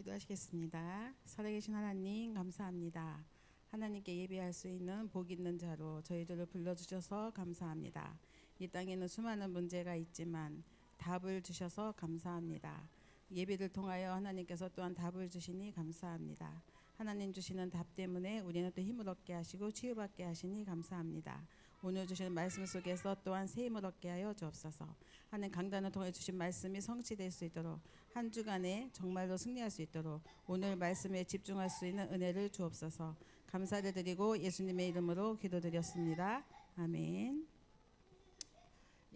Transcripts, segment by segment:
기도하시겠습니다. 살아계신 하나님 감사합니다. 하나님께 예배할 수 있는 복 있는 자로 저희들을 불러주셔서 감사합니다. 이 땅에는 수많은 문제가 있지만 답을 주셔서 감사합니다. 예배를 통하여 하나님께서 또한 답을 주시니 감사합니다. 하나님 주시는 답 때문에 우리는 또 힘을 얻게 하시고 치유받게 하시니 감사합니다. 오늘 주시는 말씀 속에서 또한 새 힘을 얻게 하여 주옵소서. 하는 강단을 통해 주신 말씀이 성취될 수 있도록 한 주간에 정말로 승리할 수 있도록 오늘 말씀에 집중할 수 있는 은혜를 주옵소서. 감사를 드리고 예수님의 이름으로 기도드렸습니다. 아멘.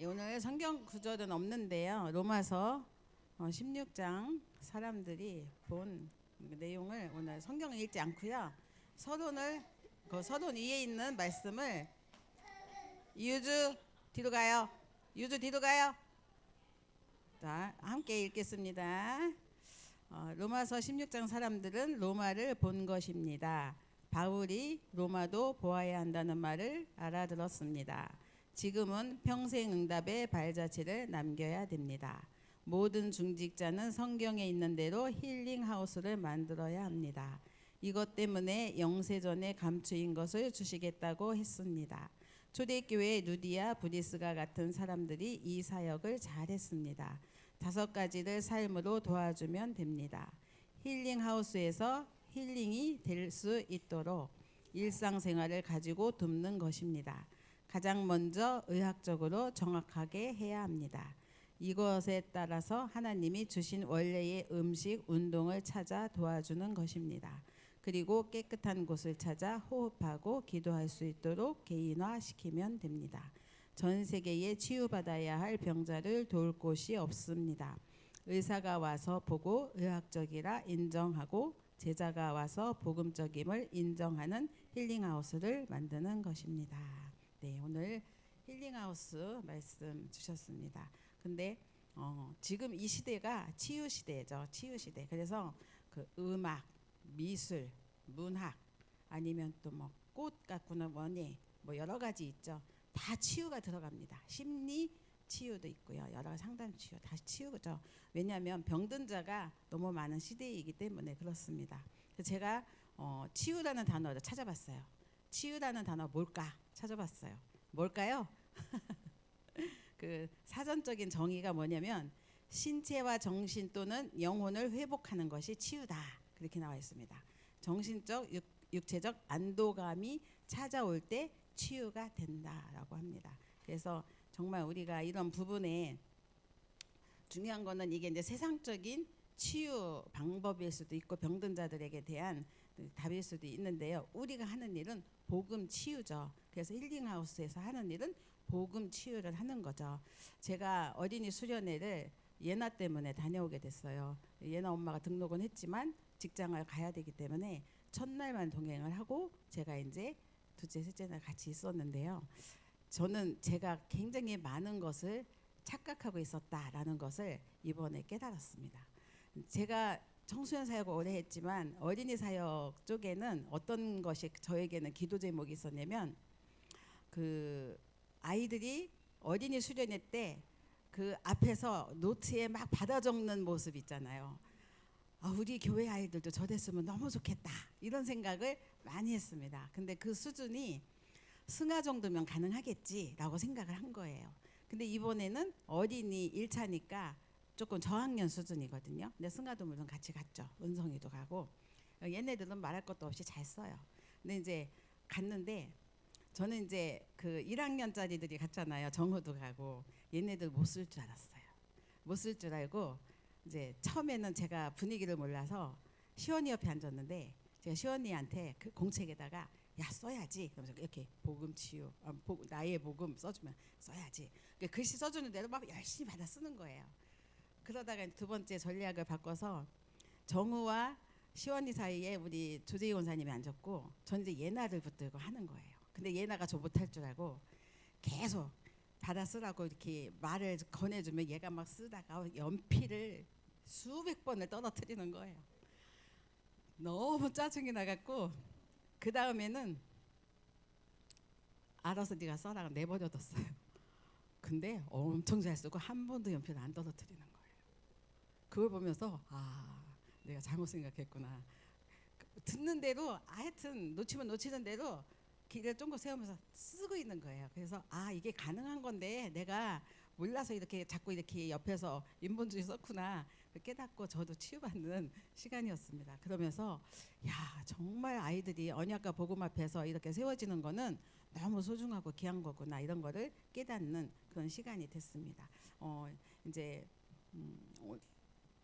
오늘 성경 구절은 없는데요. 로마서 16장 사람들이 본 내용을 오늘 성경을 읽지 않고요. 서론을 서론 위에 있는 말씀을 유주 뒤로 가요. 유주 뒤로 가요. 자, 함께 읽겠습니다. 로마서 16장 사람들은 로마를 본 것입니다. 바울이 로마도 보아야 한다는 말을 알아들었습니다. 지금은 평생 응답의 발자취를 남겨야 됩니다. 모든 중직자는 성경에 있는 대로 힐링하우스를 만들어야 합니다. 이것 때문에 영세전에 감추인 것을 주시겠다고 했습니다. 초대교회 누디아 브리스가 같은 사람들이 이 사역을 잘했습니다. 5가지를 삶으로 도와주면 됩니다. 힐링하우스에서 힐링이 될 수 있도록 일상생활을 가지고 돕는 것입니다. 가장 먼저 의학적으로 정확하게 해야 합니다. 이것에 따라서 하나님이 주신 원래의 음식, 운동을 찾아 도와주는 것입니다. 그리고 깨끗한 곳을 찾아 호흡하고 기도할 수 있도록 개인화시키면 됩니다. 전 세계에 치유받아야 할 병자를 도울 곳이 없습니다. 의사가 와서 보고 의학적이라 인정하고 제자가 와서 복음적임을 인정하는 힐링하우스를 만드는 것입니다. 네, 오늘 힐링하우스 말씀 주셨습니다. 근데 지금 이 시대가 치유 시대죠. 치유 시대. 그래서 그 음악, 미술, 문학 아니면 또 뭐 꽃 가꾸는 원예 뭐 여러 가지 있죠. 다 치유가 들어갑니다. 심리 치유도 있고요. 여러 상담 치유 다 치유죠. 왜냐하면 병든 자가 너무 많은 시대이기 때문에 그렇습니다. 그래서 제가 치유라는 단어를 찾아봤어요. 치유라는 단어 뭘까 찾아봤어요. 뭘까요? 그 사전적인 정의가 뭐냐면 신체와 정신 또는 영혼을 회복하는 것이 치유다. 그렇게 나와 있습니다. 정신적, 육체적 안도감이 찾아올 때 치유가 된다라고 합니다. 그래서 정말 우리가 이런 부분에 중요한 거는 이게 이제 세상적인 치유 방법일 수도 있고 병든 자들에게 대한 답일 수도 있는데요. 우리가 하는 일은 복음 치유죠. 그래서 힐링하우스에서 하는 일은 복음 치유를 하는 거죠. 제가 어린이 수련회를 예나 때문에 다녀오게 됐어요. 예나 엄마가 등록은 했지만 직장을 가야 되기 때문에 첫날만 동행을 하고 제가 이제 둘째, 셋째 날 같이 있었는데요. 저는 제가 굉장히 많은 것을 착각하고 있었다라는 것을 이번에 깨달았습니다. 제가 청소년 사역을 오래 했지만 어린이 사역 쪽에는 어떤 것이 저에게는 기도 제목이 있었냐면 그 아이들이 어린이 수련회 때 그 앞에서 노트에 막 받아 적는 모습 있잖아요. 우리 교회 아이들도 저 됐으면 너무 좋겠다 이런 생각을 많이 했습니다. 근데 그 수준이 승하 정도면 가능하겠지라고 생각을 한 거예요. 근데 이번에는 어린이 1차니까 조금 저학년 수준이거든요. 근데 승하도 물론 같이 갔죠. 은성이도 가고 얘네들은 말할 것도 없이 잘 써요. 근데 이제 갔는데 저는 이제 그 1학년짜리들이 갔잖아요. 정우도 가고 얘네들 못 쓸 줄 알았어요. 못 쓸 줄 알고 이제 처음에는 제가 분위기를 몰라서 시원이 옆에 앉았는데 제가 시원이한테 그 공책에다가 야 써야지 그러면서 이렇게 복음 치유 나의 복음 써주면 써야지 글씨 써주는 대로 막 열심히 받아 쓰는 거예요. 그러다가 두 번째 전략을 바꿔서 정우와 시원이 사이에 우리 조재희 원사님이 앉았고 전 이제 예나를 붙들고 하는 거예요. 근데 예나가 저 못할 줄 알고 계속 받아 쓰라고 이렇게 말을 권해주면 얘가 막 쓰다가 연필을 수백 번을 떨어뜨리는 거예요. 너무 짜증이 나갖고 그 다음에는 알아서 네가 써라 내버려뒀어요. 근데 엄청 잘 쓰고 한 번도 연필 안 떨어뜨리는 거예요. 그걸 보면서 내가 잘못 생각했구나. 듣는 대로 하여튼 놓치면 놓치는 대로 길을 쫑긋 세우면서 쓰고 있는 거예요. 그래서 아 이게 가능한 건데 내가 몰라서 이렇게 자꾸 이렇게 옆에서 인본주의 썼구나 깨닫고 저도 치유받는 시간이었습니다. 그러면서 야 정말 아이들이 언약과 복음 앞에서 이렇게 세워지는 거는 너무 소중하고 귀한 거구나 이런 거를 깨닫는 그런 시간이 됐습니다. 이제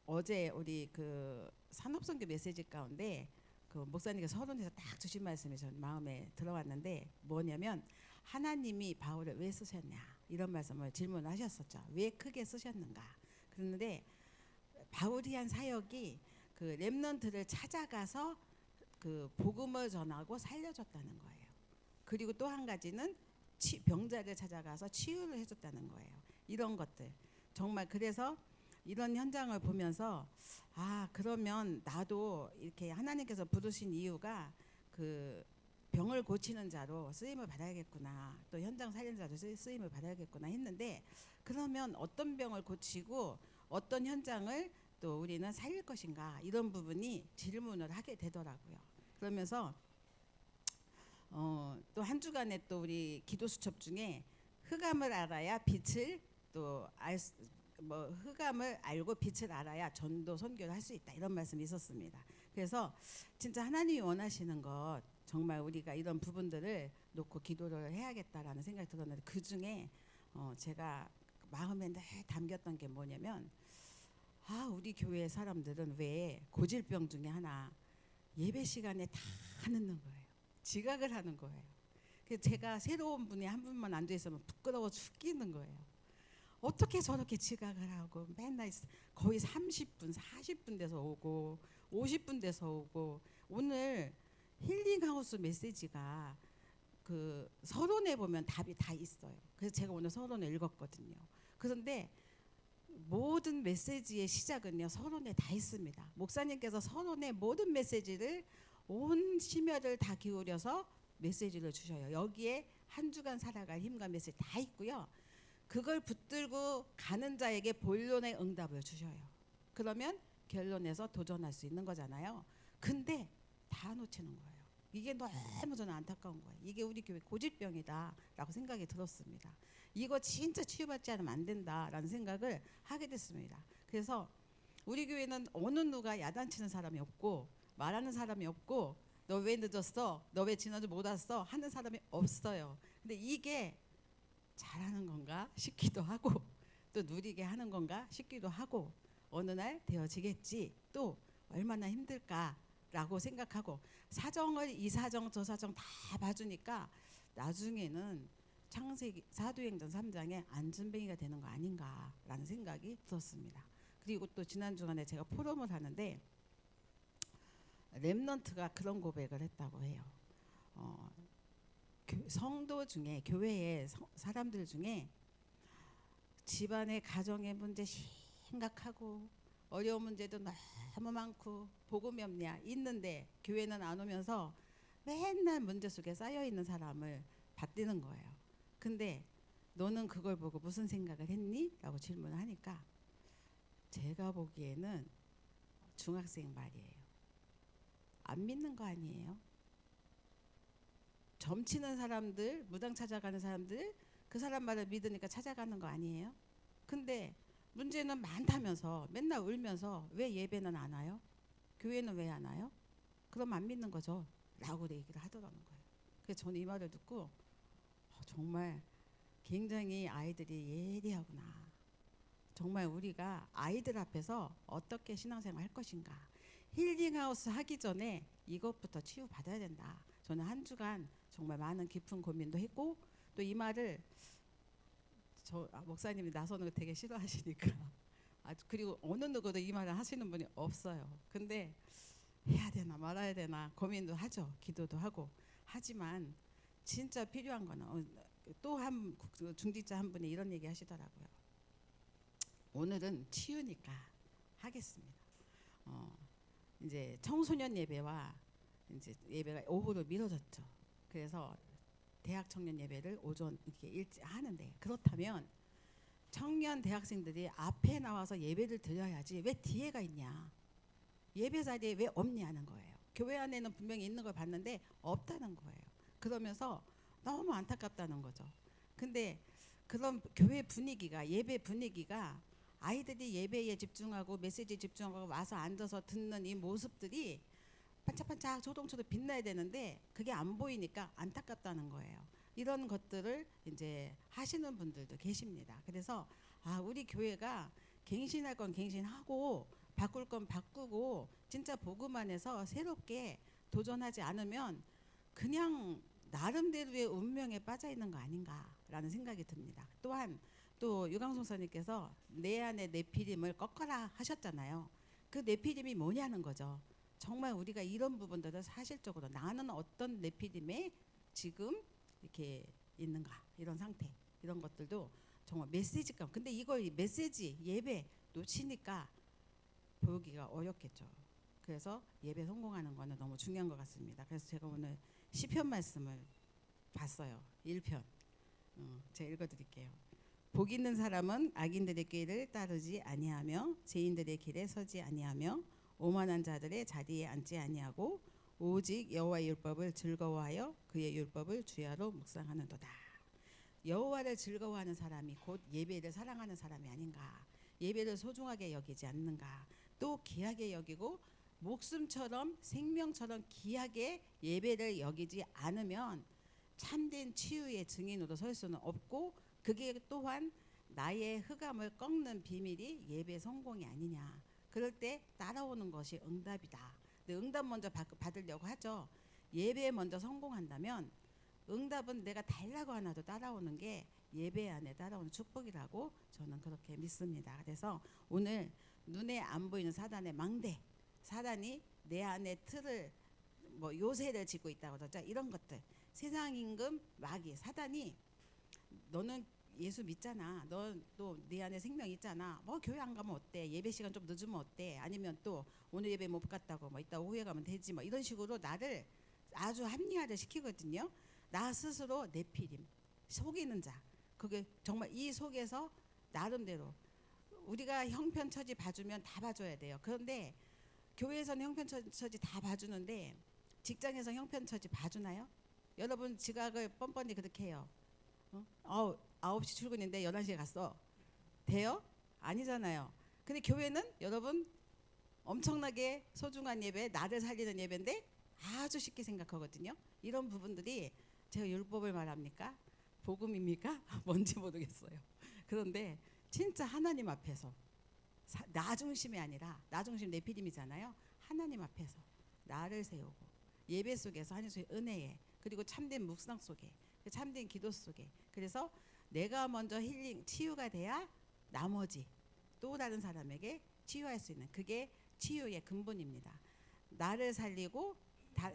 어제 우리 그 산업선교 메시지 가운데 그 목사님께서 서론에서 딱 주신 말씀이 전 마음에 들어왔는데 뭐냐면 하나님이 바울을 왜 쓰셨냐 이런 말씀을 질문하셨었죠. 왜 크게 쓰셨는가. 그런데 바울이 한 사역이 그 렘넌트를 찾아가서 그 복음을 전하고 살려줬다는 거예요. 그리고 또 한 가지는 병자를 찾아가서 치유를 해줬다는 거예요. 이런 것들 정말 그래서 이런 현장을 보면서 아 그러면 나도 이렇게 하나님께서 부르신 이유가 그 병을 고치는 자로 쓰임을 받아야겠구나 또 현장 살리는 자로 쓰임을 받아야겠구나 했는데 그러면 어떤 병을 고치고 어떤 현장을 또 우리는 살릴 것인가 이런 부분이 질문을 하게 되더라고요. 그러면서 또 한 주간에 또 우리 기도 수첩 중에 흑암을 알아야 빛을 또 뭐 흑암을 알고 빛을 알아야 전도 선교를 할 수 있다 이런 말씀이 있었습니다. 그래서 진짜 하나님이 원하시는 것 정말 우리가 이런 부분들을 놓고 기도를 해야겠다라는 생각이 들었는데 그 중에 제가 마음에 늘 담겼던 게 뭐냐면 아 우리 교회 사람들은 왜 고질병 중에 하나 예배 시간에 다 늦는 거예요. 지각을 하는 거예요. 그래서 제가 새로운 분이 한 분만 앉아 있으면 부끄러워 죽겠는 거예요. 어떻게 저렇게 지각을 하고 맨날 거의 30분, 40분 돼서 오고 50분 돼서 오고 오늘 힐링하우스 메시지가 그 서론에 보면 답이 다 있어요. 그래서 제가 오늘 서론을 읽었거든요. 그런데 모든 메시지의 시작은요 서론에 다 있습니다. 목사님께서 서론에 모든 메시지를 온 심혈을 다 기울여서 메시지를 주셔요. 여기에 한 주간 살아갈 힘과 메시지 다 있고요. 그걸 붙들고 가는 자에게 본론의 응답을 주셔요. 그러면 결론에서 도전할 수 있는 거잖아요. 근데 다 놓치는 거예요. 이게 너무 저는 안타까운 거예요. 이게 우리 교회 고질병이다라고 생각이 들었습니다. 이거 진짜 치유받지 않으면 안 된다라는 생각을 하게 됐습니다. 그래서 우리 교회는 어느 누가 야단치는 사람이 없고 말하는 사람이 없고 너 왜 늦었어? 너 왜 지난주 못 왔어? 하는 사람이 없어요. 근데 이게 잘하는 건가 싶기도 하고 또 누리게 하는 건가 싶기도 하고 어느 날 되어지겠지 또 얼마나 힘들까라고 생각하고 사정을 이 사정 저 사정 다 봐주니까 나중에는 창세기 사도행전 3장에 안전뱅이가 되는 거 아닌가라는 생각이 들었습니다. 그리고 또 지난 주간에 제가 포럼을 하는데 렘넌트가 그런 고백을 했다고 해요. 성도 중에 교회의 사람들 중에 집안의 가정의 문제 심각하고 어려운 문제도 너무 많고 복음이 없냐 있는데 교회는 안 오면서 맨날 문제 속에 쌓여 있는 사람을 받드는 거예요. 근데 너는 그걸 보고 무슨 생각을 했니? 라고 질문을 하니까 제가 보기에는 중학생 말이에요. 안 믿는 거 아니에요? 점치는 사람들, 무당 찾아가는 사람들 그 사람 말을 믿으니까 찾아가는 거 아니에요? 근데 문제는 많다면서 맨날 울면서 왜 예배는 안 와요? 교회는 왜 안 와요? 그럼 안 믿는 거죠 라고 얘기를 하더라는 거예요. 그래서 저는 이 말을 듣고 정말 굉장히 아이들이 예리하구나. 정말 우리가 아이들 앞에서 어떻게 신앙생활 할 것인가. 힐링하우스 하기 전에 이것부터 치유받아야 된다. 저는 한 주간 정말 많은 깊은 고민도 했고 또 이 말을 목사님이 나서는 거 되게 싫어하시니까 그리고 어느 누구도 이 말을 하시는 분이 없어요. 근데 해야 되나 말아야 되나 고민도 하죠. 기도도 하고 하지만 진짜 필요한 거는 또 한 중직자 한 분이 이런 얘기 하시더라고요. 오늘은 치유니까 하겠습니다. 이제 청소년 예배와 이제 예배가 오후로 미뤄졌죠. 그래서 대학 청년 예배를 오전 이렇게 일찍 하는데 그렇다면 청년 대학생들이 앞에 나와서 예배를 드려야지 왜 뒤에가 있냐. 예배 자리에 왜 없냐는 거예요. 교회 안에는 분명히 있는 걸 봤는데 없다는 거예요. 그러면서 너무 안타깝다는 거죠. 근데 그런 교회 분위기가, 예배 분위기가, 아이들이 예배에 집중하고 메시지에 집중하고 와서 앉아서 듣는 이 모습들이 반짝반짝 초동초동 빛나야 되는데 그게 안 보이니까 안타깝다는 거예요. 이런 것들을 이제 하시는 분들도 계십니다. 그래서 우리 교회가 갱신할 건 갱신하고 바꿀 건 바꾸고 진짜 복음 안에서 새롭게 도전하지 않으면 그냥 나름대로의 운명에 빠져 있는 거 아닌가라는 생각이 듭니다. 또한 또 유광송 선생님께서 내 안에 네피림을 꺾어라 하셨잖아요. 그 네피림이 뭐냐는 거죠. 정말 우리가 이런 부분들을 사실적으로 나는 어떤 네피림에 지금 이렇게 있는가, 이런 상태, 이런 것들도 정말 메시지감. 근데 이걸 메시지 예배 놓치니까 보기가 어렵겠죠. 그래서 예배 성공하는 거는 너무 중요한 것 같습니다. 그래서 제가 오늘 시편 말씀을 봤어요. 1편. 제가 읽어드릴게요. 복 있는 사람은 악인들의 길을 따르지 아니하며 죄인들의 길에 서지 아니하며 오만한 자들의 자리에 앉지 아니하고 오직 여호와의 율법을 즐거워하여 그의 율법을 주야로 묵상하는도다. 여호와를 즐거워하는 사람이 곧 예배를 사랑하는 사람이 아닌가. 예배를 소중하게 여기지 않는가. 또 귀하게 여기고 목숨처럼 생명처럼 귀하게 예배를 여기지 않으면 참된 치유의 증인으로 설 수는 없고, 그게 또한 나의 흑암을 꺾는 비밀이 예배 성공이 아니냐. 그럴 때 따라오는 것이 응답이다. 근데 응답 먼저 받으려고 하죠. 예배에 먼저 성공한다면 응답은 내가 달라고 하나도 따라오는 게 예배 안에 따라오는 축복이라고 저는 그렇게 믿습니다. 그래서 오늘 눈에 안 보이는 사단의 망대, 사단이 내 안에 틀을 요새를 짓고 있다고 그러죠. 이런 것들, 세상 임금 마귀 사단이 너는 예수 믿잖아. 너 또 네 안에 생명 있잖아. 교회 안 가면 어때? 예배 시간 좀 늦으면 어때? 아니면 또 오늘 예배 못 갔다고 이따 오후에 가면 되지. 이런 식으로 나를 아주 합리화를 시키거든요. 나 스스로 네피림, 속이는 자. 그게 정말 이 속에서 나름대로 우리가 형편처지 봐주면 다 봐줘야 돼요. 그런데 교회에서는 형편처지 다 봐주는데 직장에서 형편처지 봐주나요? 여러분 지각을 뻔뻔히 그렇게 해요. 9시 출근인데 11시에 갔어. 돼요? 아니잖아요. 근데 교회는 여러분 엄청나게 소중한 예배, 나를 살리는 예배인데 아주 쉽게 생각하거든요. 이런 부분들이 제가 율법을 말합니까? 복음입니까? 뭔지 모르겠어요. 그런데 진짜 하나님 앞에서 나 중심이 아니라, 나 중심 네피림이잖아요. 하나님 앞에서 나를 세우고 예배 속에서 하나님의 은혜에, 그리고 참된 묵상 속에, 참된 기도 속에, 그래서 내가 먼저 힐링, 치유가 돼야 나머지 또 다른 사람에게 치유할 수 있는, 그게 치유의 근본입니다. 나를 살리고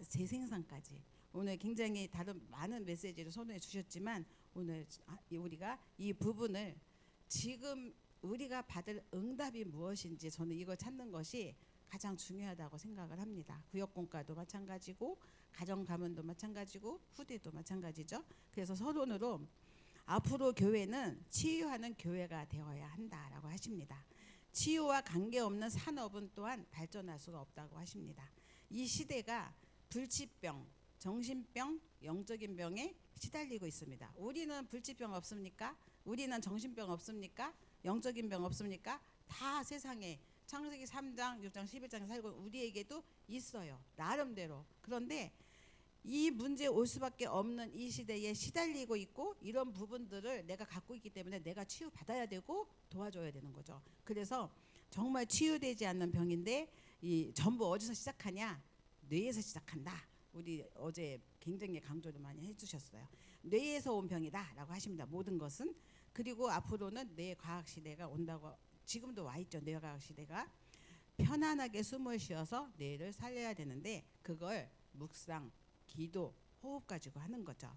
재생산까지. 오늘 굉장히 다른 많은 메시지를 선호해 주셨지만 오늘 우리가 이 부분을 지금 우리가 받을 응답이 무엇인지 저는 이걸 찾는 것이 가장 중요하다고 생각을 합니다. 구역공과도 마찬가지고 가정 가문도 마찬가지고 후대도 마찬가지죠. 그래서 서론으로 앞으로 교회는 치유하는 교회가 되어야 한다라고 하십니다. 치유와 관계없는 산업은 또한 발전할 수가 없다고 하십니다. 이 시대가 불치병, 정신병, 영적인 병에 시달리고 있습니다. 우리는 불치병 없습니까? 우리는 정신병 없습니까? 영적인 병 없습니까? 다 세상에 창세기 3장, 6장, 11장에 살고 우리에게도 있어요. 나름대로. 그런데 이 문제에 올 수밖에 없는 이 시대에 시달리고 있고, 이런 부분들을 내가 갖고 있기 때문에 내가 치유받아야 되고 도와줘야 되는 거죠. 그래서 정말 치유되지 않는 병인데 이 전부 어디서 시작하냐? 뇌에서 시작한다. 우리 어제 굉장히 강조를 많이 해주셨어요. 뇌에서 온 병이다 라고 하십니다. 모든 것은. 그리고 앞으로는 뇌과학 시대가 온다고, 지금도 와 있죠. 뇌과학 시대가. 편안하게 숨을 쉬어서 뇌를 살려야 되는데 그걸 묵상, 기도, 호흡 가지고 하는 거죠.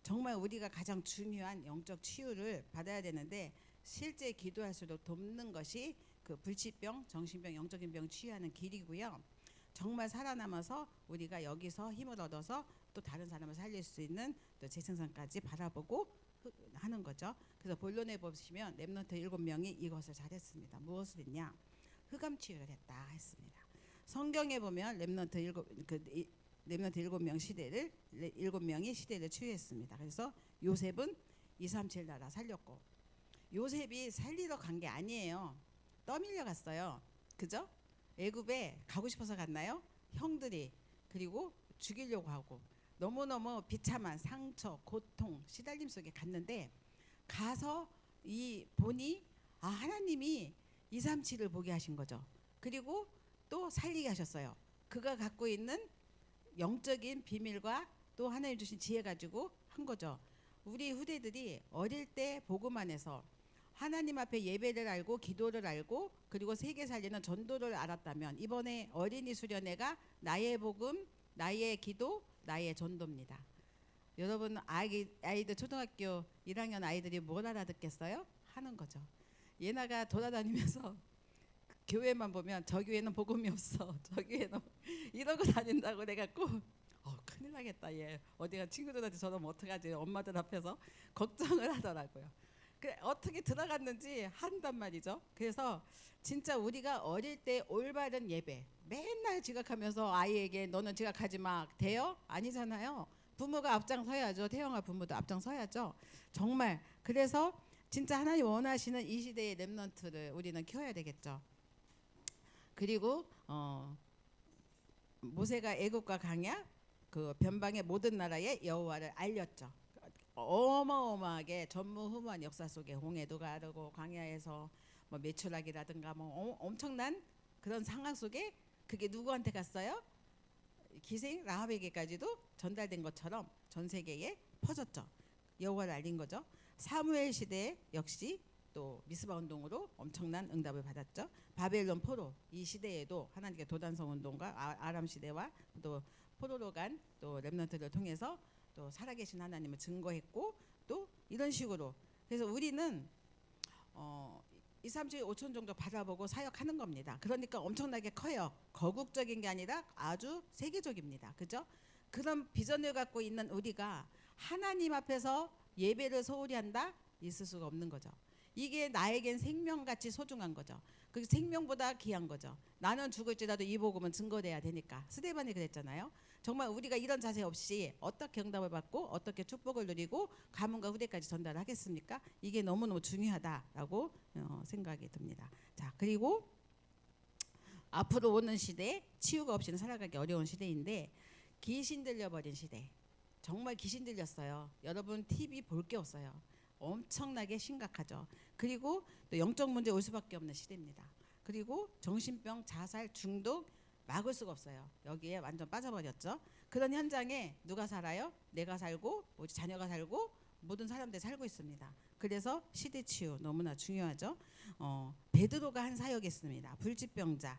정말 우리가 가장 중요한 영적 치유를 받아야 되는데 실제 기도할수록 돕는 것이 그 불치병, 정신병, 영적인 병 치유하는 길이고요. 정말 살아남아서 우리가 여기서 힘을 얻어서 또 다른 사람을 살릴 수 있는 또 재생산까지 바라보고 하는 거죠. 그래서 본론에 보시면 렘넌트 7명이 이것을 잘했습니다. 무엇을 했냐? 흑암 치유를 했다 했습니다. 성경에 보면 렘넌트 7명 시대를 7명이 시대를 치유했습니다. 그래서 요셉은 237 나라 살렸고, 요셉이 살리러 간 게 아니에요. 떠밀려 갔어요. 그죠? 애굽에 가고 싶어서 갔나요? 형들이 그리고 죽이려고 하고 너무너무 비참한 상처, 고통, 시달림 속에 갔는데, 가서 이 보니 하나님이 237을 보게 하신 거죠. 그리고 또 살리게 하셨어요. 그가 갖고 있는 영적인 비밀과 또 하나님 주신 지혜 가지고 한 거죠. 우리 후대들이 어릴 때 복음 안에서 하나님 앞에 예배를 알고 기도를 알고 그리고 세계 살리는 전도를 알았다면, 이번에 어린이 수련회가 나의 복음, 나의 기도, 나의 전도입니다. 여러분 아이들 초등학교 1학년 아이들이 뭘 알아듣겠어요? 하는 거죠. 얘나가 돌아다니면서 교회만 보면 저 교회는 복음이 없어, 저 교회는 이러고 다닌다고 내갖고 큰일 나겠다, 얘 어디가 친구들한테 저러면 어떡하지, 엄마들 앞에서 걱정을 하더라고요. 그래, 어떻게 들어갔는지 한단 말이죠. 그래서 진짜 우리가 어릴 때 올바른 예배 맨날 지각하면서 아이에게 너는 지각하지 마 돼요? 아니잖아요. 부모가 앞장서야죠. 태영아 부모도 앞장서야죠. 정말. 그래서 진짜 하나님 원하시는 이 시대의 렘넌트를 우리는 키워야 되겠죠. 그리고 모세가 애국과 강야 그 변방의 모든 나라에 여호와를 알렸죠. 어마어마하게 전무후무한 역사 속에 홍해도 가르고 광야에서 뭐 메추라기라든가 뭐 엄청난 그런 상황 속에 그게 누구한테 갔어요? 기생 라합에게까지도 전달된 것처럼 전 세계에 퍼졌죠. 여호와를 알린 거죠. 사무엘 시대 역시 또 미스바 운동으로 엄청난 응답을 받았죠. 바벨론 포로 이 시대에도 하나님께 도단성 운동과 아람 시대와 또 포로로 간 또 렘넌트를 통해서 또 살아계신 하나님을 증거했고, 또 이런 식으로. 그래서 우리는 2, 3주 5천 정도 받아보고 사역하는 겁니다. 그러니까 엄청나게 커요. 거국적인 게 아니라 아주 세계적입니다. 그죠? 그런 비전을 갖고 있는 우리가 하나님 앞에서 예배를 소홀히 한다? 있을 수가 없는 거죠. 이게 나에겐 생명같이 소중한 거죠. 그 생명보다 귀한 거죠. 나는 죽을지라도 이 복음은 증거돼야 되니까. 스데반이 그랬잖아요. 정말 우리가 이런 자세 없이 어떻게 응답을 받고 어떻게 축복을 누리고 가문과 후대까지 전달하겠습니까? 이게 너무너무 중요하다라고 생각이 듭니다. 자, 그리고 앞으로 오는 시대, 치유가 없이는 살아가기 어려운 시대인데, 귀신 들려버린 시대. 정말 귀신 들렸어요. 여러분 TV 볼 게 없어요. 엄청나게 심각하죠. 그리고 또 영적 문제 올 수밖에 없는 시대입니다. 그리고 정신병, 자살, 중독 막을 수가 없어요. 여기에 완전 빠져버렸죠. 그런 현장에 누가 살아요? 내가 살고 우리 자녀가 살고 모든 사람들이 살고 있습니다. 그래서 시대 치유 너무나 중요하죠. 베드로가 한 사역이 있습니다. 불치병자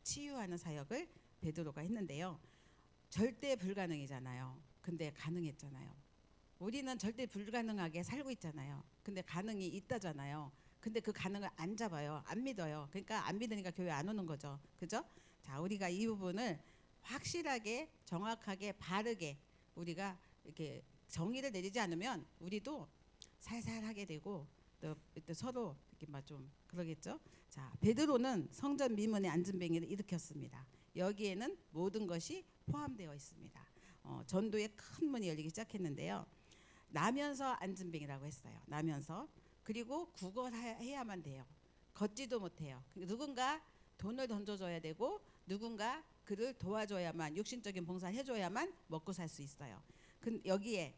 치유하는 사역을 베드로가 했는데요. 절대 불가능이잖아요. 근데 가능했잖아요. 우리는 절대 불가능하게 살고 있잖아요. 근데 가능이 있다잖아요. 근데 그 가능을 안 잡아요. 안 믿어요. 그러니까 안 믿으니까 교회 안 오는 거죠. 그죠? 자, 우리가 이 부분을 확실하게 정확하게 바르게 우리가 이렇게 정의를 내리지 않으면 우리도 살살하게 되고 또 서로 이렇게 막 좀 그러겠죠. 자, 베드로는 성전 미문의 안전뱅이를 일으켰습니다. 여기에는 모든 것이 포함되어 있습니다. 전도의 큰 문이 열리기 시작했는데요. 나면서 안전뱅이라고 했어요. 나면서. 그리고 구걸해야만 돼요. 걷지도 못해요. 누군가 돈을 던져줘야 되고 누군가 그를 도와줘야만, 육신적인 봉사를 해줘야만 먹고 살 수 있어요. 여기에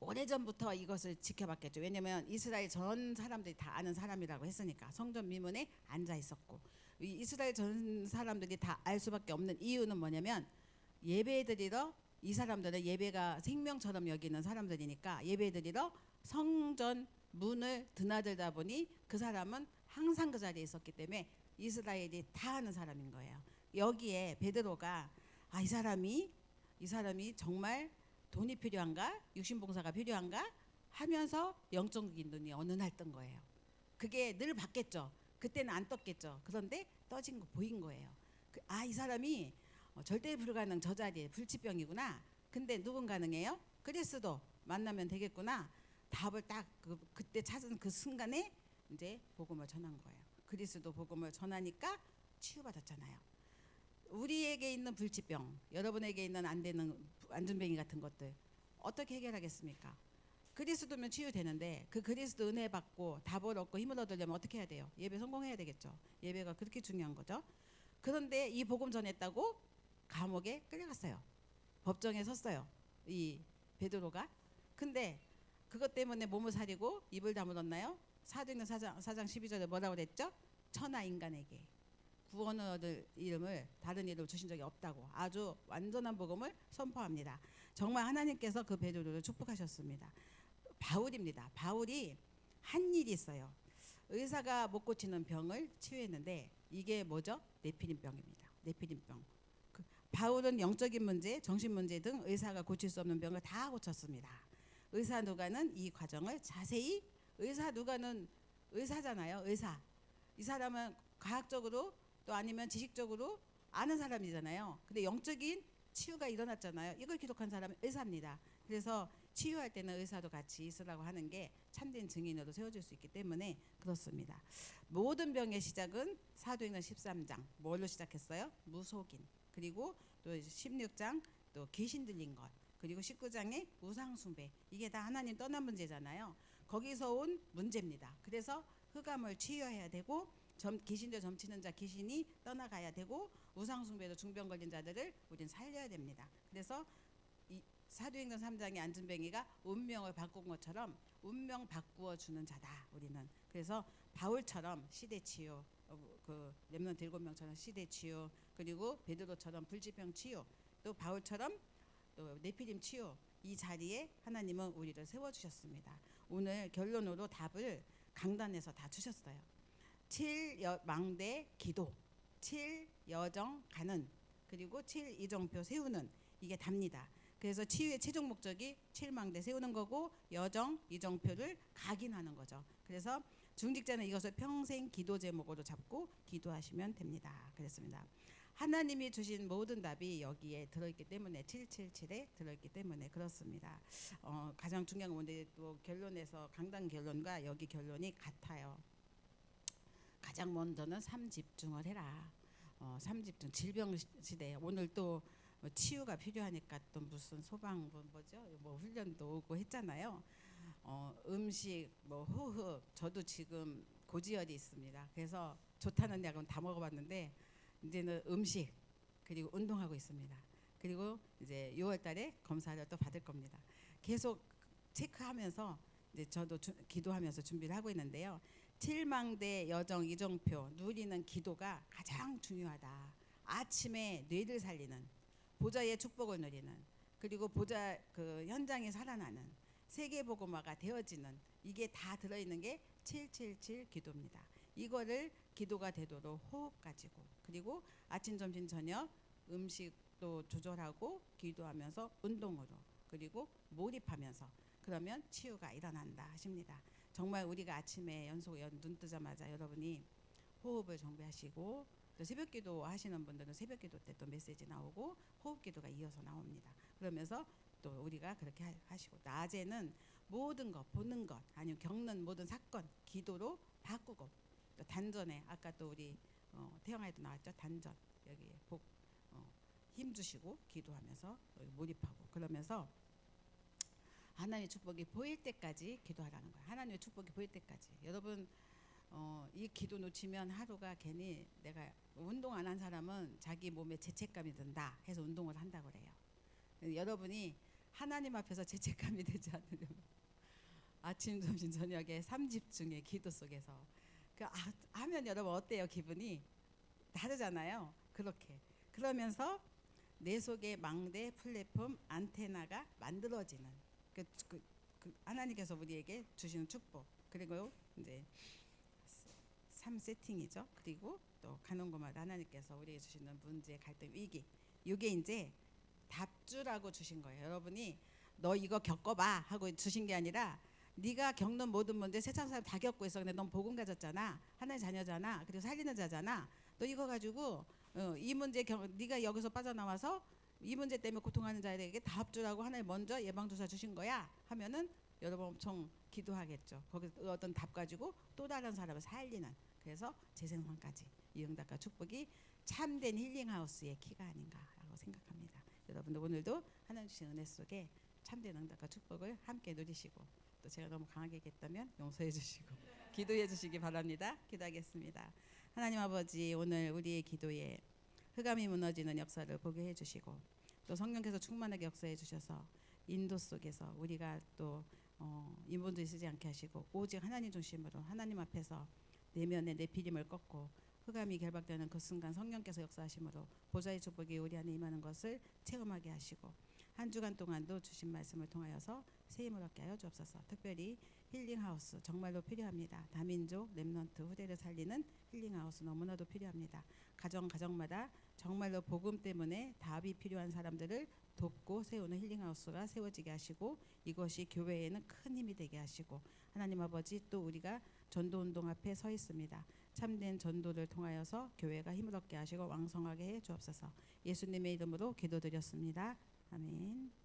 오래전부터 이것을 지켜봤겠죠. 왜냐하면 이스라엘 전 사람들이 다 아는 사람이라고 했으니까. 성전 미문에 앉아 있었고, 이스라엘 전 사람들이 다 알 수밖에 없는 이유는 뭐냐면, 예배드리러, 이 사람들은 예배가 생명처럼 여기는 사람들이니까 예배드리러 성전 문을 드나들다 보니 그 사람은 항상 그 자리에 있었기 때문에 이스라엘이 다 아는 사람인 거예요. 여기에 베드로가 이 사람이 정말 돈이 필요한가? 육신봉사가 필요한가? 하면서 영적인 눈이 어느 날 뜬 거예요. 그게 늘 봤겠죠. 그때는 안 떴겠죠. 그런데 떠진 거 보인 거예요. 이 사람이 절대 불가능 저 자리에 불치병이구나. 근데 누군 가능해요? 그리스도 만나면 되겠구나. 답을 딱 그때 찾은 그 순간에 이제 복음을 전한 거예요. 그리스도 복음을 전하니까 치유받았잖아요. 우리에게 있는 불치병, 여러분에게 있는 안 되는 안전뱅이 같은 것들 어떻게 해결하겠습니까? 그리스도면 치유되는데 그 그리스도 은혜 받고 답을 얻고 힘을 얻으려면 어떻게 해야 돼요? 예배 성공해야 되겠죠. 예배가 그렇게 중요한 거죠. 그런데 이 복음 전했다고 감옥에 끌려갔어요. 법정에 섰어요. 이 베드로가. 근데 그것 때문에 몸을 사리고 입을 다물었나요? 사도행전 4장 12절에 뭐라고 그랬죠? 천하 인간에게 구원을 얻을 이름을 다른 이름을 주신 적이 없다고 아주 완전한 복음을 선포합니다. 정말 하나님께서 그 베드로를 축복하셨습니다. 바울입니다. 바울이 한 일이 있어요. 의사가 못 고치는 병을 치유했는데 이게 뭐죠? 네피림병입니다. 네피림병. 바울은 영적인 문제, 정신 문제 등 의사가 고칠 수 없는 병을 다 고쳤습니다. 의사 누가는 이 과정을 자세히 의사 누가는 의사잖아요. 의사. 이 사람은 과학적으로 또 아니면 지식적으로 아는 사람이잖아요. 근데 영적인 치유가 일어났잖아요. 이걸 기록한 사람은 의사입니다. 그래서 치유할 때는 의사도 같이 있으라고 하는 게 참된 증인으로 세워질 수 있기 때문에 그렇습니다. 모든 병의 시작은 사도행전 13장 뭘로 시작했어요? 무속인. 그리고 또 16장 또 귀신 들린 것. 그리고 19장의 우상 숭배. 이게 다 하나님 떠난 문제잖아요. 거기서 온 문제입니다. 그래서 흑암을 치유해야 되고 귀신들 점치는 자 귀신이 떠나가야 되고 우상 숭배로 중병 걸린 자들을 우린 살려야 됩니다. 그래서 이 사도행전 3장의 안전뱅이가 운명을 바꾼 것처럼 운명 바꾸어 주는 자다 우리는. 그래서 바울처럼 시대 치유, 그 렘넌트 7명처럼 시대 치유, 그리고 베드로처럼 불치병 치유, 또 바울처럼 또 네피림 치유, 이 자리에 하나님은 우리를 세워주셨습니다. 오늘 결론으로 답을 강단에서 다 주셨어요. 7망대 기도, 7여정 가는, 그리고 7이정표 세우는, 이게 답니다. 그래서 치유의 최종 목적이 7망대 세우는 거고 여정, 이정표를 각인하는 거죠. 그래서 중직자는 이것을 평생 기도 제목으로 잡고 기도하시면 됩니다. 그랬습니다. 하나님이 주신 모든 답이 여기에 들어있기 때문에 777에 들어있기 때문에 그렇습니다. 가장 중요한 건 뭔데 또 결론에서 강단 결론과 여기 결론이 같아요. 가장 먼저는 3집중을 해라. 3집중 질병 시대에 오늘 또 치유가 필요하니까 또 무슨 소방 뭐죠? 뭐 훈련도 오고 했잖아요. 음식 뭐 호흡 저도 지금 고지혈이 있습니다. 그래서 좋다는 약은 다 먹어봤는데 이제는 음식 그리고 운동하고 있습니다. 그리고 이제 6월달에 검사를 또 받을 겁니다. 계속 체크하면서 이제 저도 기도하면서 준비를 하고 있는데요. 7망대 여정 이정표 누리는 기도가 가장 중요하다. 아침에 뇌를 살리는 보좌의 축복을 누리는, 그리고 보좌 그 현장에 살아나는 세계복음화가 되어지는, 이게 다 들어있는 게 777 기도입니다. 이거를 기도가 되도록 호흡 가지고, 그리고 아침 점심 저녁 음식도 조절하고 기도하면서 운동으로, 그리고 몰입하면서, 그러면 치유가 일어난다 하십니다. 정말 우리가 아침에 눈 뜨자마자 여러분이 호흡을 정비하시고, 또 새벽기도 하시는 분들은 새벽기도 때 또 메시지 나오고 호흡기도가 이어서 나옵니다. 그러면서 또 우리가 그렇게 하시고, 낮에는 모든 것 보는 것 아니면 겪는 모든 사건 기도로 바꾸고, 또 단전에 아까 또 우리 태영아에도 나왔죠. 단전 여기 힘 주시고 기도하면서 몰입하고, 그러면서 하나님의 축복이 보일 때까지 기도하라는 거예요. 하나님의 축복이 보일 때까지. 여러분 이 기도 놓치면 하루가 괜히, 내가 운동 안 한 사람은 자기 몸에 죄책감이 든다 해서 운동을 한다고 그래요. 여러분이 하나님 앞에서 죄책감이 되지 않으려면 아침 점심 저녁에 3집중의 기도 속에서 하면 여러분 어때요? 기분이 다르잖아요. 그렇게 그러면서 내 속에 망대 플랫폼 안테나가 만들어지는 하나님께서 우리에게 주시는 축복, 그리고 이제 3세팅이죠. 그리고 또 가는 곳마다 하나님께서 우리에게 주시는 문제, 갈등, 위기, 이게 이제 답주라고 주신 거예요. 여러분이 너 이거 겪어봐 하고 주신 게 아니라, 네가 겪는 모든 문제 세상 사람 다 겪고 있어. 근데 넌 복음 가졌잖아. 하나님 자녀잖아. 그리고 살리는 자잖아. 너 이거 가지고 이 문제 네가 여기서 빠져나와서 이 문제 때문에 고통하는 자에게 답주라고 하나님 먼저 예방주사 주신 거야 하면은 여러분 엄청 기도하겠죠. 거기서 어떤 답 가지고 또 다른 사람을 살리는, 그래서 재생산까지 이 응답과 축복이 참된 힐링하우스의 키가 아닌가라고 생각합니다. 여러분들 오늘도 하나님 주신 은혜 속에 참된 응답과 축복을 함께 누리시고, 또 제가 너무 강하게 얘기했다면 용서해 주시고 기도해 주시기 바랍니다. 기도하겠습니다. 하나님 아버지, 오늘 우리의 기도에 흑암이 무너지는 역사를 보게 해주시고, 또 성령께서 충만하게 역사해 주셔서 인도 속에서 우리가 또 인본주의 쓰지 않게 하시고, 오직 하나님 중심으로 하나님 앞에서 내면의 내피림을 꺾고 흑암이 결박되는 그 순간 성령께서 역사하심으로 보좌의 축복이 우리 안에 임하는 것을 체험하게 하시고, 한 주간 동안도 주신 말씀을 통하여서 세임을 얻게 하여 주옵소서. 특별히 힐링하우스 정말로 필요합니다. 다민족 렘넌트 후대를 살리는 힐링하우스 너무나도 필요합니다. 가정마다 정말로 복음 때문에 답이 필요한 사람들을 돕고 세우는 힐링하우스가 세워지게 하시고, 이것이 교회에는 큰 힘이 되게 하시고, 하나님 아버지, 또 우리가 전도운동 앞에 서 있습니다. 참된 전도를 통하여서 교회가 힘을 얻게 하시고 왕성하게 해 주옵소서. 예수님의 이름으로 기도드렸습니다. 아멘.